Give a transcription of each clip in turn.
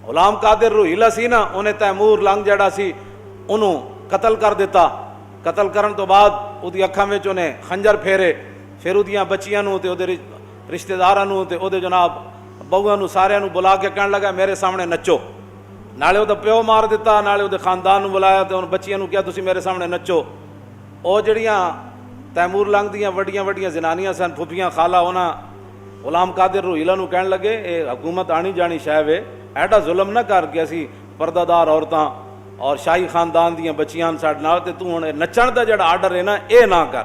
غلام قادر روہیلا سی نا, انہیں تیمور لنگ جڑا سی انہوں قتل کر دیتا. قتل کرن تو بعد اودی اکھاں وچ انہیں خنجر پھیرے, پھر اودیاں بچیاں نوں تے اودے رشتہ داراں نوں تے اودے جناب بہواں نوں ساریاں نوں بلا کے کہن لگا میرے سامنے نچو. نالے اودے پیو مار دیتا, نالے اودے خاندان نوں بلایا تے ان بچیاں نوں کہیا تسی میرے سامنے نچو. او جڑیاں تیمور لنگ دیاں وڈیاں وڈیاں زنانیاں سن, پھوپھیاں خالہ, انہاں غلام قادر روہیلا نوں کہن لگے اے حکومت آنی جانی شے وے, ایڈا ظلم نہ کر کے اسی پردہ دار عورتاں اور شاہی خاندان دیاں بچیاں ساڈے نال تے تو ہن نچن دا جڑا آرڈر ہے نا اے نہ کر.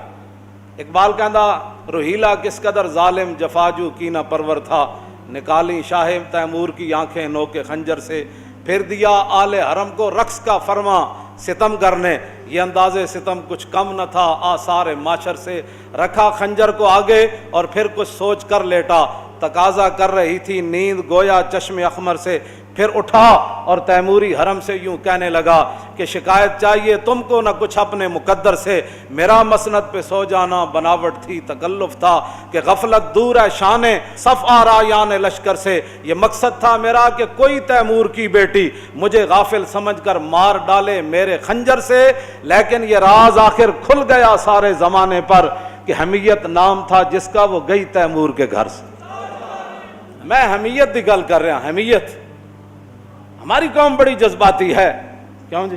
اقبال کہندا روہیلا کس قدر ظالم جفاجو کینہ پرور تھا, نکالی شاہ تیمور کی آنکھیں نوکے خنجر سے, پھر دیا آل حرم کو رقص کا فرما ستم کرنے, یہ انداز ستم کچھ کم نہ تھا آثار معاشر سے, رکھا خنجر کو آگے اور پھر کچھ سوچ کر لیٹا, تقاضا کر رہی تھی نیند گویا چشم اخمر سے, پھر اٹھا اور تیموری حرم سے یوں کہنے لگا کہ شکایت چاہیے تم کو نہ کچھ اپنے مقدر سے, میرا مسند پہ سو جانا بناوٹ تھی تکلف تھا کہ غفلت دور ہے شان صف آرایان لشکر سے, یہ مقصد تھا میرا کہ کوئی تیمور کی بیٹی مجھے غافل سمجھ کر مار ڈالے میرے خنجر سے, لیکن یہ راز آخر کھل گیا سارے زمانے پر کہ حمیت نام تھا جس کا وہ گئی تیمور کے گھر سے. میں حمیت کی گل کر رہا, حمیت. ہماری قوم بڑی جذباتی ہے, کیوں جی؟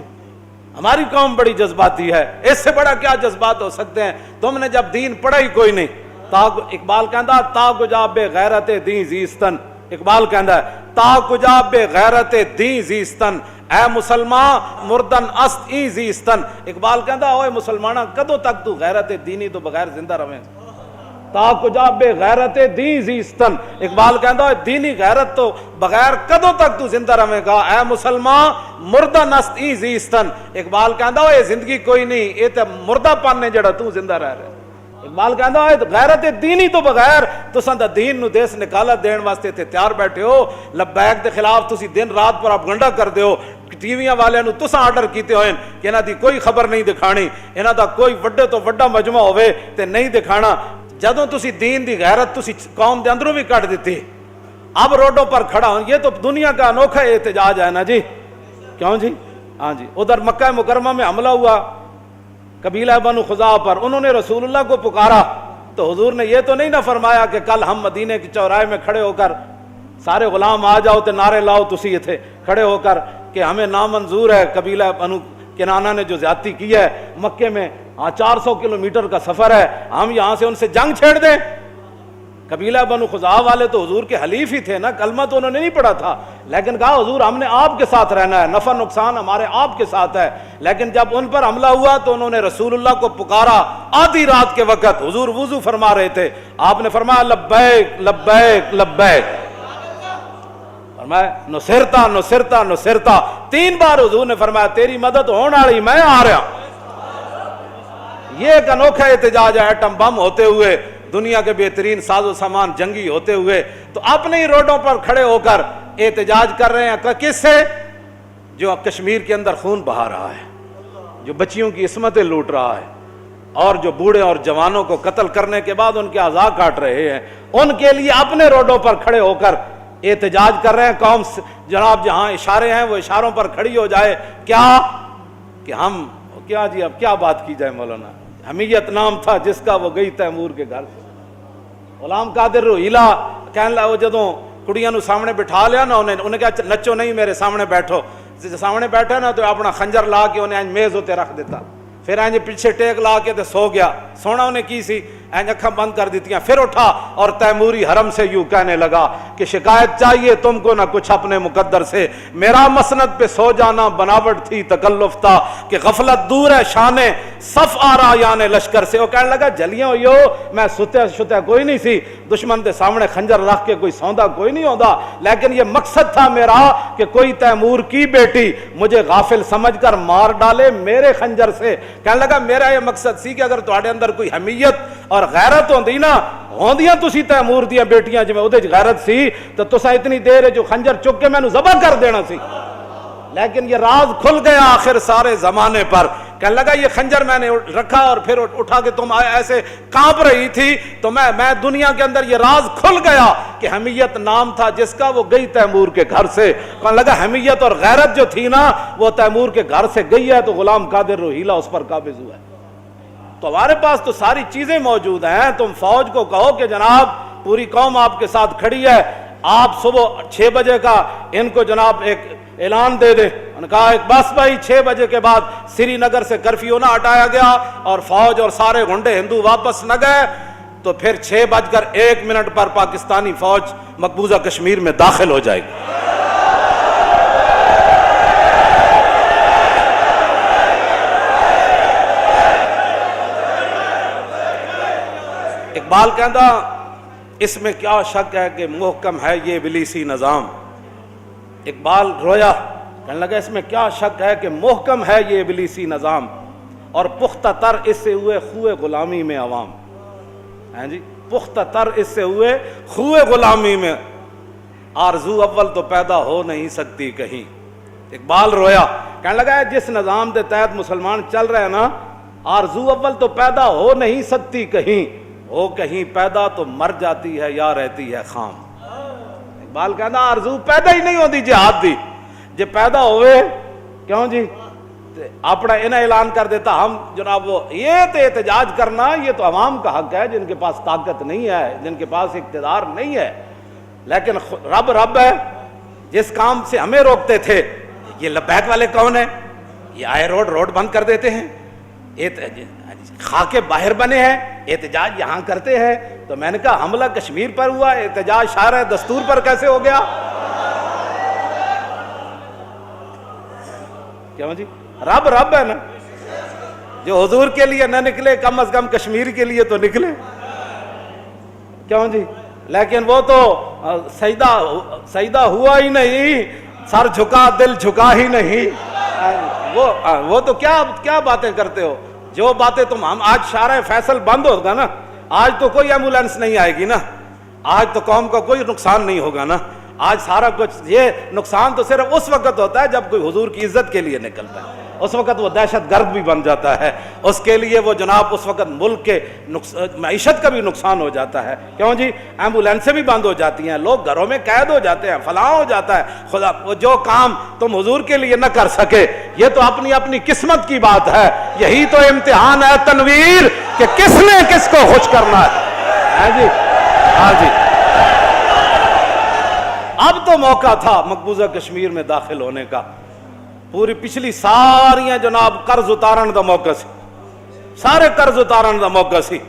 ہماری قوم بڑی جذباتی ہے, اس سے بڑا کیا جذبات ہو سکتے ہیں؟ تم نے جب دین پڑھا ہی کوئی نہیں. اقبال کہندا تا کجا بے غیرت دین زیستن, اقبال کہندا ہے تا کجا بے غیرت دین زیستن, اے مسلمان مردن است ای زیستن. اقبال کہندا اوے مسلمانہ کدوں تک تو غیرت دینی تو بغیر زندہ رہیں, تا کجا بے غیرت دین زیستن. اقبال کہندا دینی غیرت تو بغیر کدوں تک تو زندہ رہیں گا, اے مسلمان مردن است ای زیستن. اقبال کہندا اے زندگی کوئی نہیں, اے تے مردہ پن نے جڑا تو زندہ رہ رہا. اقبال کہندا غیرت دینی تو بغیر تساں دا دین نو دیس نکالا دین واسطے تے تیار بیٹھے ہو, لبیک دے خلاف تسی دن رات پروپیگنڈا کردے ہو, ٹی ویاں والے نو تساں آرڈر کیتے ہوئے کہ انہاں دی کوئی خبر نہیں دکھانی, انہاں دا کوئی وڈے تو وڈا مجمع ہوئے تے نہیں دکھانا. جدوں تسی دین دی غیرت تسی قوم دے اندروں بھی کٹ دیتی, اب روڈوں پر کھڑا ہوں, یہ تو دنیا کا انوکھا احتجاج ہے نا جی, کیوں جی؟ ہاں جی. ادھر مکہ مکرمہ میں حملہ ہوا قبیلہ بنو خزاعہ پر, انہوں نے رسول اللہ کو پکارا تو حضور نے یہ تو نہیں نہ فرمایا کہ کل ہم مدینے کی چوراہے میں کھڑے ہو کر سارے غلام آ جاؤ تے نعرے لاؤ تسی یہ تھے کھڑے ہو کر کہ ہمیں نامنظور ہے قبیلہ بنو کنانہ نے جو زیادتی کی ہے مکے میں, 400 کلومیٹر کا سفر ہے, ہم یہاں سے ان سے جنگ چھیڑ دیں. قبیلہ بنو خزاعہ والے تو حضور کے حلیف ہی تھے نا, کلمہ تو انہوں نے نہیں پڑھا تھا, لیکن کہا حضور ہم نے آپ کے ساتھ رہنا ہے, نفع نقصان ہمارے آپ کے ساتھ ہے. لیکن جب ان پر حملہ ہوا تو انہوں نے رسول اللہ کو پکارا آدھی رات کے وقت, حضور وضو فرما رہے تھے, آپ نے فرمایا لبیک لبیک لبیک, فرمایا نصرتا نصرتا نصرتا, 3 بار حضور نے فرمایا تیری مدد ہونے والی, میں آ رہا. یہ ایک انوکھا احتجاج ہے, ایٹم بم ہوتے ہوئے, دنیا کے بہترین ساز و سامان جنگی ہوتے ہوئے, تو اپنے ہی روڈوں پر کھڑے ہو کر احتجاج کر رہے ہیں. کس سے؟ جو کشمیر کے اندر خون بہا رہا ہے, جو بچیوں کی عصمتیں لوٹ رہا ہے, اور جو بوڑھے اور جوانوں کو قتل کرنے کے بعد ان کے اعضاء کاٹ رہے ہیں, ان کے لیے اپنے روڈوں پر کھڑے ہو کر احتجاج کر رہے ہیں. قوم جناب جہاں اشارے ہیں وہ اشاروں پر کھڑی ہو جائے, کیا کہ ہم کیا جی اب کیا بات کی جائے مولانا. حمیت نام تھا جس کا وہ گئی تیمور کے گھر سے. غلام قادر روہیلا کہنے لگا, وہ جدوں کڑیاں نو سامنے بٹھا لیا نا, انہیں کہا نچو نہیں میرے سامنے بیٹھو. سامنے بیٹھا نا تو اپنا خنجر لا کے انہیں میز ہوتے رکھ دیتا, پھر انج پیچھے ٹیک لا کے تے سو گیا. سونا انہیں کی سی, انج اکھاں بند کر دیتیاں, پھر اٹھا اور تیموری حرم سے یوں کہنے لگا کہ شکایت چاہیے تم کو نہ کچھ اپنے مقدر سے, میرا مسند پہ سو جانا بناوٹ تھی تکلف تھا کہ غفلت دور ہے شان صف آرایان لشکر سے. وہ کہنے لگا جلیاں ہوئی ہو, میں ستیا کوئی نہیں سی, دشمن دے سامنے خنجر رکھ کے کوئی سوندا کوئی نہیں ہوندا, لیکن یہ مقصد تھا میرا کہ کوئی تیمور کی بیٹی مجھے غافل سمجھ کر مار ڈالے میرے خنجر سے. کہنے لگا میرا یہ مقصد سی کہ اگر تہاڈے اندر کوئی حمیت اور غیرت ہوندی نا, ہوندیاں تسی تیمور دیاں بیٹیاں جویں اودے وچ غیرت سی تو تساں اتنی دیر جو خنجر چک کے مینوں ذبح کر دینا سی. لیکن یہ راز کھل گیا آخر سارے زمانے پر کہنے لگا یہ خنجر میں نے رکھا اور پھر اٹھا کے تم ایسے کانپ رہی تھی تو میں دنیا کے اندر یہ راز کھل گیا کہ حمیت نام تھا جس کا، وہ گئی تیمور کے گھر سے. کہنے لگا حمیت اور غیرت جو تھی نا وہ تیمور کے گھر سے گئی ہے تو غلام قادر روہیلا اس پر قابض ہوا ہے. تو ہمارے پاس تو ساری چیزیں موجود ہیں. تم فوج کو کہو کہ جناب پوری قوم آپ کے ساتھ کھڑی ہے، آپ صبح 6 بجے کا ان کو جناب ایک اعلان دے دیں. انہوں نے کہا بس بھائی 6 بجے کے بعد سری نگر سے کرفیو نہ ہٹایا گیا اور فوج اور سارے گنڈے ہندو واپس نہ گئے تو پھر 6:01 پر پاکستانی فوج مقبوضہ کشمیر میں داخل ہو جائے گی. اقبال کہندا اس میں کیا شک ہے کہ محکم ہے یہ ابلیسی نظام. اقبال رویا، کہنے لگا اس میں کیا شک ہے کہ محکم ہے یہ ابلیسی نظام اور پختہ تر اس سے ہوئے خوئے غلامی میں عوام. ہیں جی، پختہ تر اس سے ہوئے خوئے غلامی میں، آرزو اول تو پیدا ہو نہیں سکتی کہیں. اقبال رویا، کہنے لگا جس نظام کے تحت مسلمان چل رہے ہیں نا، آرزو اول تو پیدا ہو نہیں سکتی کہیں، ہو کہیں پیدا تو مر جاتی ہے یا رہتی ہے خام. اقبال کہنا آرزو پیدا ہی نہیں ہوتی جہاد دی، جے پیدا ہوئے کیوں جی اپنا انہیں اعلان کر دیتا ہم جناب وہ یہ تو احتجاج کرنا یہ تو عوام کا حق ہے جن کے پاس طاقت نہیں ہے، جن کے پاس اقتدار نہیں ہے. لیکن رب ہے جس کام سے ہمیں روکتے تھے. یہ لبیک والے کون ہیں؟ یہ آئے روڈ بند کر دیتے ہیں، خاکے باہر بنے ہیں، احتجاج یہاں کرتے ہیں. تو میں نے کہا حملہ کشمیر پر ہوا، احتجاج شارع دستور پر کیسے ہو گیا؟ کیوں جی؟ رب ہے نا، جو حضور کے لیے نہ نکلے کم از کم کشمیر کے لیے تو نکلے. کیوں جی؟ لیکن وہ تو سجدہ ہوا ہی نہیں، سر جھکا دل جھکا ہی نہیں. وہ تو کیا باتیں کرتے ہو؟ جو باتیں ہم آج شارع فیصل بند ہوگا نا، آج تو کوئی ایمبولینس نہیں آئے گی نا، آج تو قوم کا کوئی نقصان نہیں ہوگا نا. آج سارا کچھ یہ نقصان تو صرف اس وقت ہوتا ہے جب کوئی حضور کی عزت کے لیے نکلتا ہے، اس وقت وہ دہشت گرد بھی بن جاتا ہے، اس کے لیے وہ جناب اس وقت ملک کے معیشت کا بھی نقصان ہو جاتا ہے. کیوں جی؟ ایمبولینسیں بھی بند ہو جاتی ہیں، لوگ گھروں میں قید ہو جاتے ہیں، فلاں ہو جاتا ہے. خدا وہ جو کام تم حضور کے لیے نہ کر سکے یہ تو اپنی قسمت کی بات ہے. یہی تو امتحان ہے تنویر کہ کس نے کس کو خوش کرنا ہے. جی ہاں جی، اب تو موقع تھا مقبوضہ کشمیر میں داخل ہونے کا. پوری پچھلی ساریاں جناب قرض اتارن دا موقع سی، سارے قرض اتارن دا موقع سی.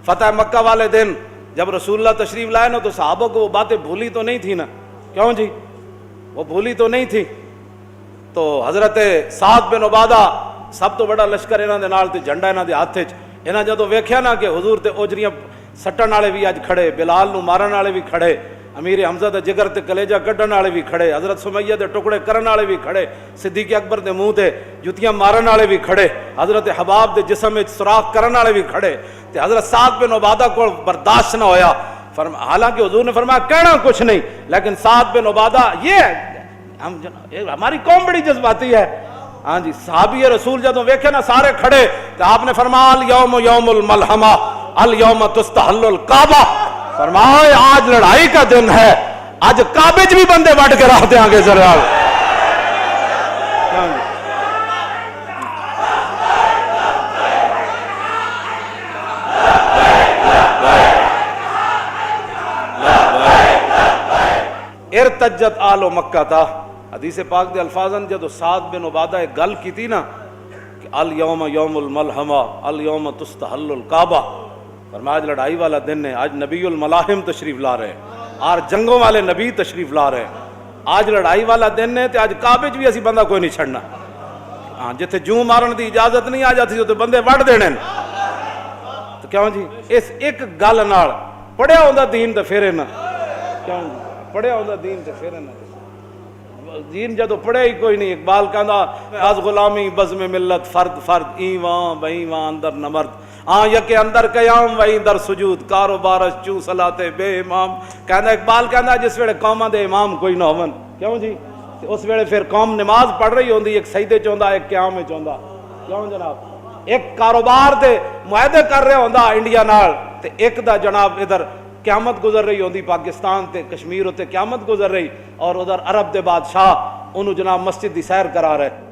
فتح مکہ والے دن جب رسول اللہ تشریف لائے نا تو صحابہ کو وہ باتیں بھولی تو نہیں تھی نا. کیوں جی؟ وہ بھولی تو نہیں تھی. تو حضرت سعد بن عبادہ سب تو بڑا لشکر انہاں دے نال تے جھنڈا انہاں دے ہاتھ وچ. انہاں جدوں ویکھیا نا کہ حضور تے اوجریاں سٹن والے بھی اج کھڑے، بلال نو مارن والے بھی کھڑے، امیر حمزہ دے جگر تے کلیجہ کڈن والے بھی کھڑے، حضرت سمیہ دے ٹکڑے کرن والے بھی کھڑے، صدیق اکبر دے منہ تے جوتیاں مارن والے بھی کھڑے، حضرت حباب دے جسم وچ سوراخ کرن والے بھی کھڑے. تے حضرت سعد بن عبادہ کو برداشت نہ ہویا. حالانکہ حضور نے فرمایا کہنا کچھ نہیں، لیکن سعد بن عبادہ ہماری قوم بڑی جذباتی ہے. ہاں جی، صحابی رسول جدوں ویکھے نا سارے کھڑے تو آپ نے فرمایا الیوم یوم الملحمہ الیوم تستحل الکعبہ. فرمایا آج لڑائی کا دن ہے، آج کعبے بھی بندے وڈ کے رکھ دیں گے. ذرا ارتجت آل مکہ تھا. حدیث پاک دے الفاظن جدو سعد بن عبادہ ایک گل کی تھی نا کہ الیوم یوم الملحمہ الیوم تستحل الکعبہ، فرمایا آج لڑائی والا دن ہے، آج نبی الملاحم تشریف لا رہے ہیں، آج جنگوں والے نبی تشریف لا رہے ہیں، آج لڑائی والا دن ہے. تو آج کعبے بھی اسی بندہ کوئی نہیں چھڑنا. ہاں جتھے جوں مارن دی اجازت نہیں آ جاتی تو بندے وڈ دینے. تو کیوں جی؟ اس ایک گل نال پڑھیا ہوندا دین تے پھر نہ. کیوں جی؟ پڑھیا ہوندا دین تے پھر نہ. دین جدو پڑھے ہی کوئی نہیں. اقبال کہندا از غلامی بزم ملت فرد ایواں بایواں اندر نمرد یکے اندر قیام وہی در سجود کاروبارش چوں صلاتے بے امام. کہندا اقبال کہندا جس ویلے قوماں دے امام کوئی نہ ہون، کیوں جی؟ اس ویلے پھر قوم نماز پڑھ رہی ہوندی، ایک سجدے چ ہوندا ایک قیام وچ ہوندا. کیوں جناب ایک کاروبار دے معاہدے کر رہا ہوندا انڈیا نال تے ایک دا جناب ادھر قیامت گزر رہی ہوندی پاکستان تے کشمیر تے قیامت گزر رہی اور ادھر عرب دے بادشاہ انہوں جناب مسجد دی سیر کرا رہے